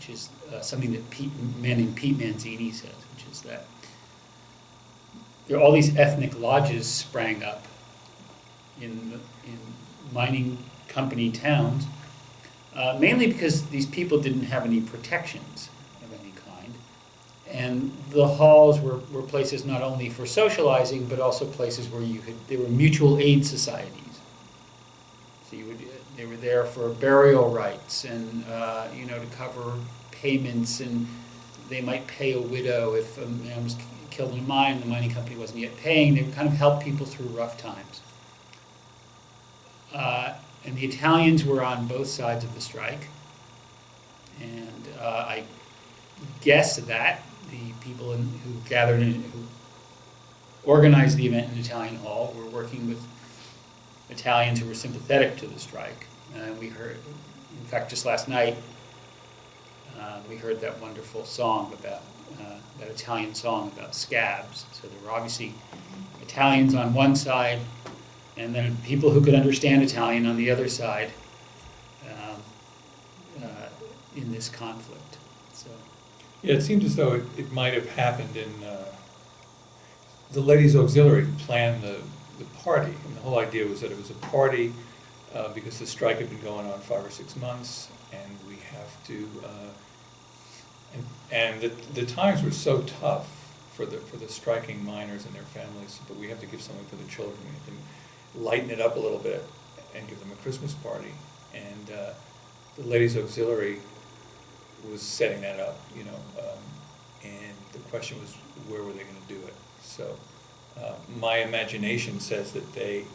which is something that a man named Pete Manzini says, which is that there are all these ethnic lodges sprang up in mining company towns, mainly because these people didn't have any protections of any kind. And the halls were places not only for socializing, but also places where they were mutual aid societies. So they were there for burial rites and, to cover payments, and they might pay a widow if a man was killed in a mine, the mining company wasn't yet paying. They would kind of help people through rough times. And the Italians were on both sides of the strike. And I guess that the people who gathered in, who organized the event in Italian Hall, were working with Italians who were sympathetic to the strike. We heard, in fact, just last night, we heard that wonderful song about, that Italian song about scabs. So there were obviously Italians on one side, and then people who could understand Italian on the other side in this conflict. So, yeah, it seemed as though it might have happened in the Ladies Auxiliary planned the party, and the whole idea was that it was a party because the strike had been going on 5 or 6 months, and we have to, and the times were so tough for the striking miners and their families, but we have to give something for the children. We have to lighten it up a little bit and give them a Christmas party. And the Ladies Auxiliary was setting that up, and the question was, where were they going to do it? So my imagination says that the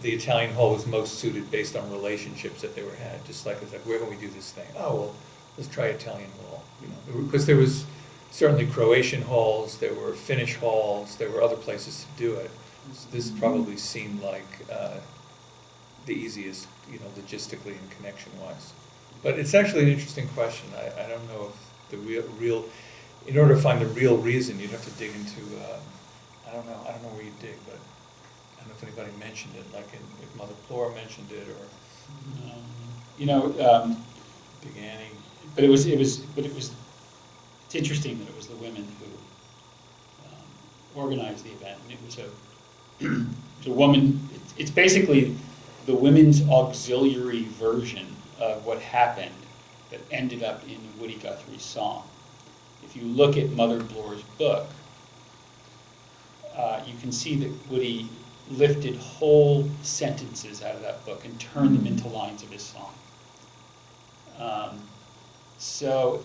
Italian Hall was most suited based on relationships that they were had. Just like it's like, where can we do this thing? Oh well, let's try Italian Hall, because there was certainly Croatian halls, there were Finnish halls, there were other places to do it. So this probably seemed like the easiest, logistically and connection-wise. But it's actually an interesting question. I don't know if the real, in order to find the real reason, you'd have to dig into, I don't know where you dig, but I don't know if anybody mentioned it, like if Mother Plora mentioned it, or Big Annie. But it's interesting that it was the women who organized the event, and it was a woman. It's basically the women's auxiliary version of what happened that ended up in Woody Guthrie's song. If you look at Mother Bloor's book, you can see that Woody lifted whole sentences out of that book and turned them into lines of his song. So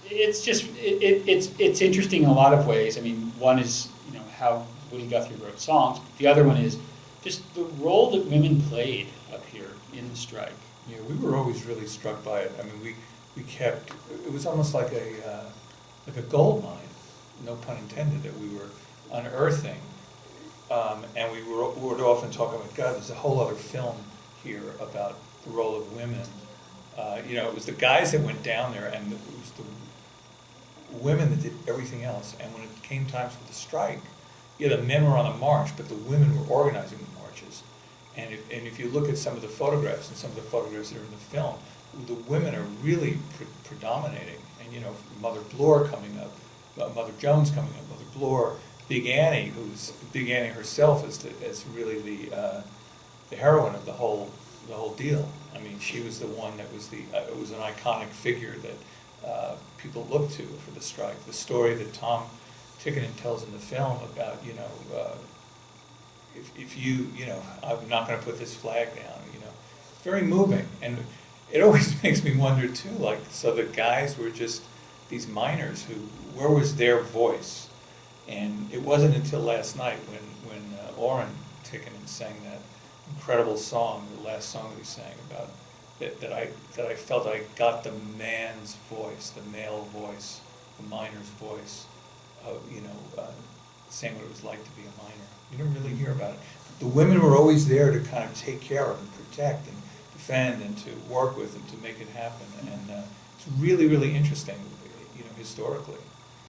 it's just it's interesting in a lot of ways. I mean, one is how Woody Guthrie wrote songs, but the other one is just the role that women played up here in the strike. Yeah, we were always really struck by it. I mean, we kept, it was almost like a gold mine, no pun intended, that we were unearthing. And we would often talk about, God, there's a whole other film here about the role of women. It was the guys that went down there, and it was the women that did everything else. And when it came time for the strike, the men were on the march, but the women were organizing the marches. And if you look at some of the photographs, and some of the photographs that are in the film, the women are really predominating. And Mother Bloor coming up, Mother Jones coming up, Mother Bloor, Big Annie, who's Big Annie herself is really the heroine of the whole deal. I mean, she was the one that was it was an iconic figure that people looked to for the strike. The story that Tom Tikkanen tells in the film about, if you, I'm not going to put this flag down, very moving. And it always makes me wonder too, like, so the guys were just these miners where was their voice? And it wasn't until last night when Orrin Tikkanen sang that incredible song, the last song that he sang about, that I felt I got the man's voice, the male voice, the miner's voice, of saying what it was like to be a miner. You didn't really hear about it. The women were always there to kind of take care of and protect and defend and to work with and to make it happen. And it's really, really interesting, historically.